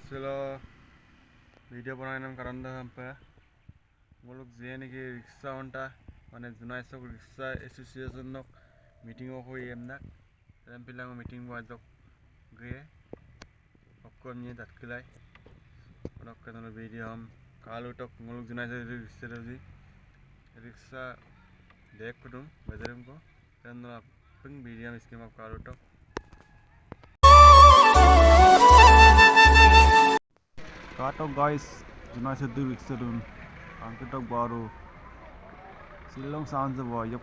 Silo video बनाने में करंदा हम पे वो लोग जेने की रिक्शा उन्टा माने जुनाई सब रिक्शा एसोसिएशन नोक मीटिंग हो कोई एमना हम पिलांग मीटिंग हुआ जो गए आपको हमने तत्काल और आपका तो वीडियो हम कालू टोक वो लोग जुनाई से रिक्शा देख पड़ूं बजरंग को करना आप पिंग वीडियो में इसके में कालू टोक Katok guys, Jonai se dur ikserun. Angketok baru. Silong sounds the boy. Yop,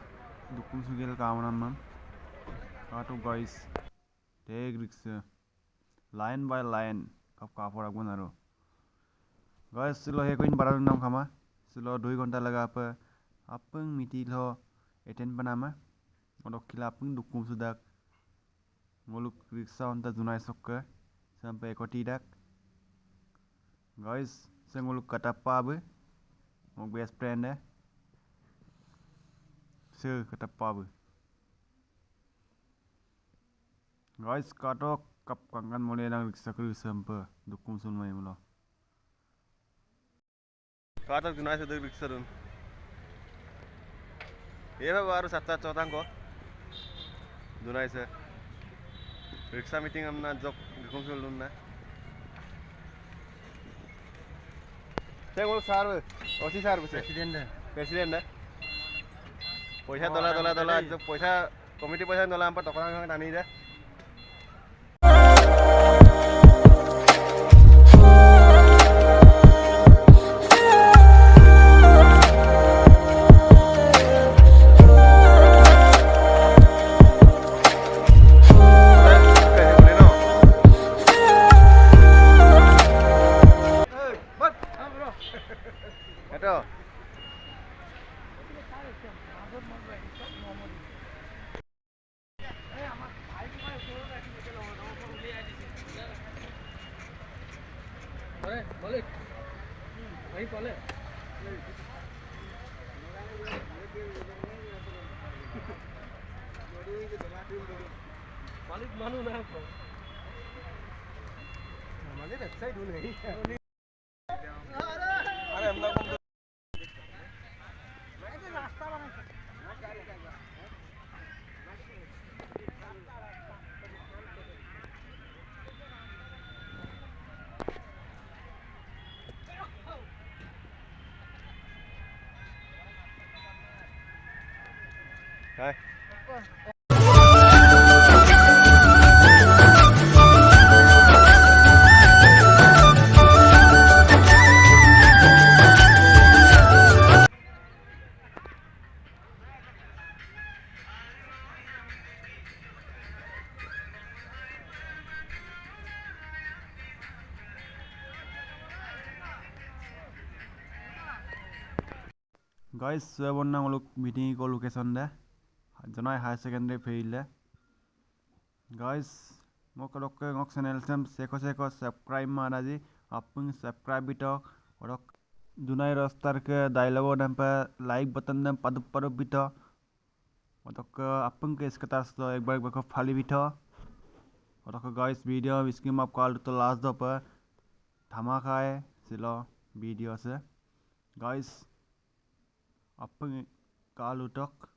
dukum sugel kamanan man. Katok guys, take rikse. Line by line. Kap kapor agman aro. Guys, silo he koin baradun nam kama. Silo 2 घंटा लगा पे अपंग meeting हो attend बनामा और खिला अपंग दुkum sudak. Muluk riksa onta Jonai sokke sampai ekoti dak. Guys, saya nguluk kata apa abe? Mau best friend deh. Saya kata apa abe? Guys, katok kap kangen mulai nang riksa kerja sampai dukung sunmai mula. Katok Jonai se riksa dun. Ye baru 7-14 ko. Jonai se riksa meeting amna job dukung sun na. Saya nguluk sar be. Osi sar be. Presiden deh. Poisa dola job poisa komite poisa dola ampa tokoran tani deh. Itu. Balik. Baik balik. Balik mana nak kau? Balik dah saya dulu ni. Ada हम लोग Hai. Guys, saya pernah nguluk meeting ko location deh. Jonai high secondary fail deh. Guys, mau kalau ke ngok channel sem seko subscribe mana ji, apung subscribe bito, orang Jonai rastar ke dialogue nampa like button nam padu bito, orang ke apung ke sekitar so एक बार को Fali bito, orang ke guys video इसकी माप call तो last दो पर धमाका है सिलो video से, guys apung call उठक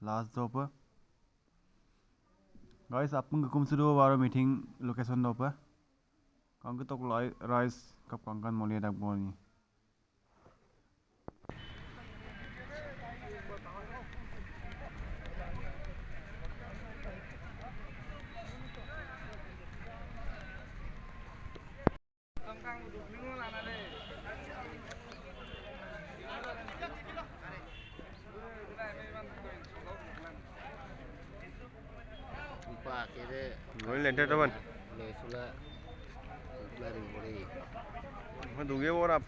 last दो पर guys apung ke kumsudo baru meeting location dो पर कांगे तो rise कब Kangan मोलिया dak boni Ngồi lên trên đó bạn. Mà đủ ghê vô đập.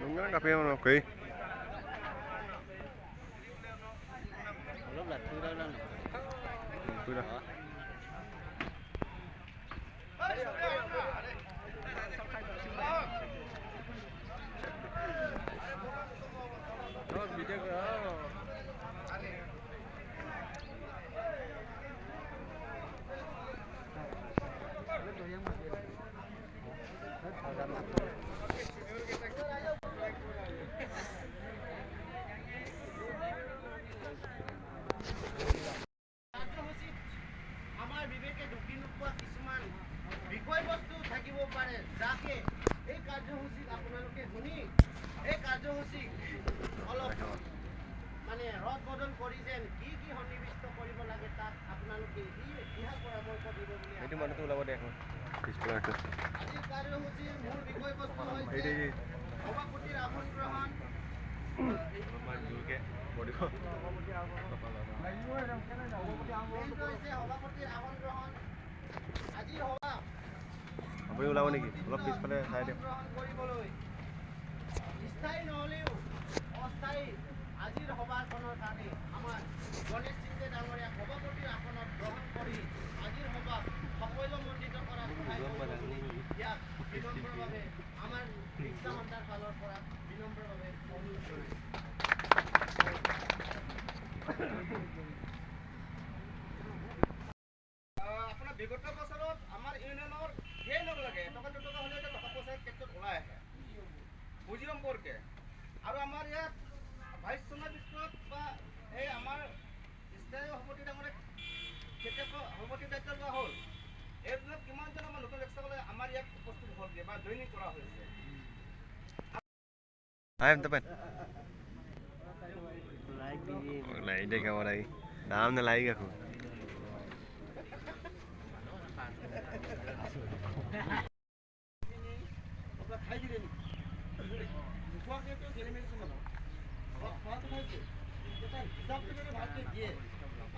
Đúng cái cà phê mà kì. Lúc là tươi đó lên. Tươi đó. পাৰে যাতে এই কাৰ্যসূচীত আপোনালোকে শুনি এই কাৰ্যসূচী অলপ মানে ৰদ বদল কৰি যেন কি সন্নিৱিষ্ট কৰিব লাগে তাক আপোনালোকে দিহা পৰামৰ্শ দিব বুলি এইটো মানুহটো ওলাব দে এখন আজিৰ কাৰ্যসূচীৰ মূল বিষয়বস্তু হৈছে সভাপতিৰ আসন গ্ৰহণ সভাপতিৰ আসন গ্ৰহণ আজি সভা আপুনি ওলাব নেকি অলপ পিছফালে চাই দিয়ক গ্ৰহণ কৰিবলৈ স্থায়ী নহ'লেও অস্থায়ী আজিৰ সভাখনৰ কাৰণে আমাৰ গণেশ সিংদে ডাঙৰীয়া সভাপতিৰ আসনত গ্ৰহণ কৰি আজিৰ সভাক সাফল্যমণ্ডিত কৰাত সহায় কৰিব বুলি ইয়াক বিনম্ৰভাৱে আমাৰ ৰিক্সা মন্দাৰ ফালৰ পৰা বিনম্ৰভাৱে অনুৰোধ কৰিছোঁ আপোনাৰ বিগত বছৰত আমাৰ ইউনিয়নৰ ধেৰ লগ লাগে এটকা দুটকা হ'লে টকা পইচাৰ ক্ষেত্ৰত ওলাই আহে বুজি সম্পৰ্কে আৰু আমাৰ ইয়াত ভাইচ সমাধিষ্ঠত বা এই আমাৰ স্থায়ী সভাপতি ডাঙৰে কেতিয়াবা সভাপতিৰ দায়িত্ব লোৱা হ'ল এই দিনত কিমানজন আমাৰ নতুন ৰিক্সাৱালাই আমাৰ ইয়াত উপস্থিত হ'লগৈ বা জইনিং কৰা হৈছে লাইক দেখা lagi dalam nilai aku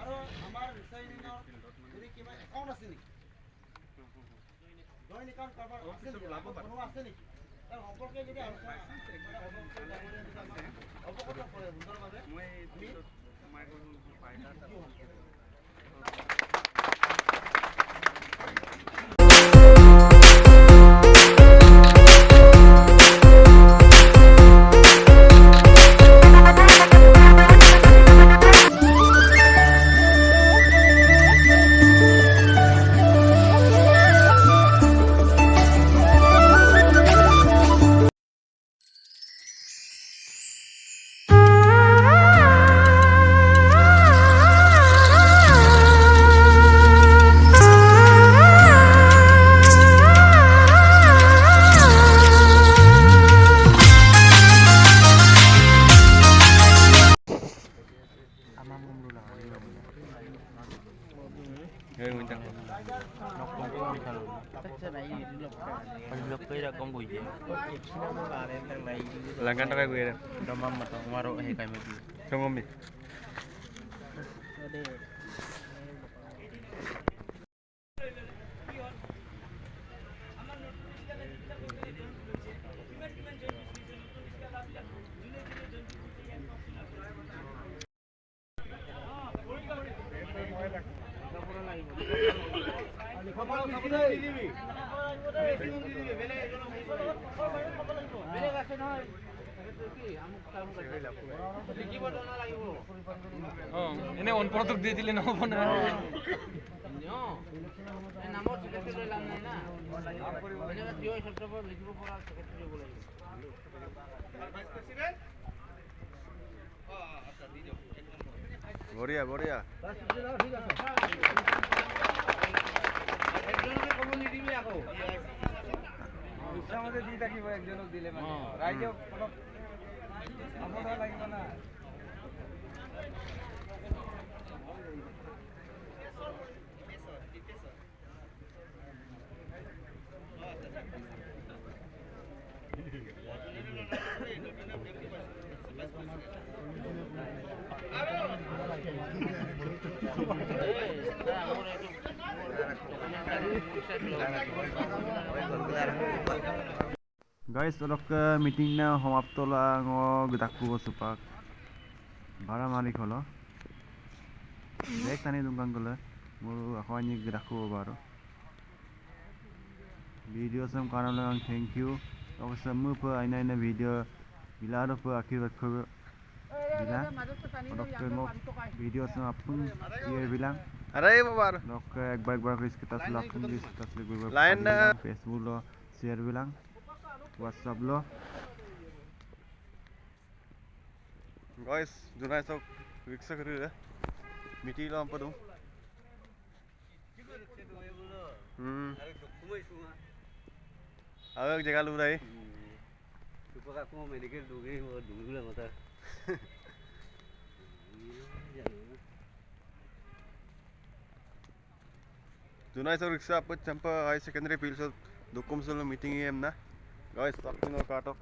আৰু আমাৰ ৰিক্সা ইউনিয়নৰ যদি কিবা একাউণ্ট আছে নেকি জইন একাউণ্ট কাৰোবাৰ আছে নেকি কোনো আছে নেকি তাৰ সম্পৰ্কে যদি আলোচনা অৱগত কৰে সুন্দৰভাৱে মই langgan tak gue deh. Domam atau warung kami tu. Congom ni. এনে অনপৰতক দি দিলে নহব না বঢ়িয়া বঢ়িয়া দি থাকিব একজনক দিলে মানে ৰাইজক অলপ আপোনাৰ লাগিব না Guys, olok meeting na homapto lang o gidakku supak bara mari kholo dek tani dungkan gole muru akhwani gidakku baro video sam karam lang thank you obviously mu pa aina video bilaro pa akhir khoro bila olok mo video sam apun share bilang अरे बाबा olok ekbar kris kita selakun bis tasli gurbar Lain Facebook lo share bilang WhatsApp lo guys Jonai sok riksa kari re miti lo apa dong আৰু এক জেগা লৈ Supaya aku mau medical dulu lah mata. Jonai sa rickshaw apa campa high secondary field so dukum solo meeting em na guys talking or kato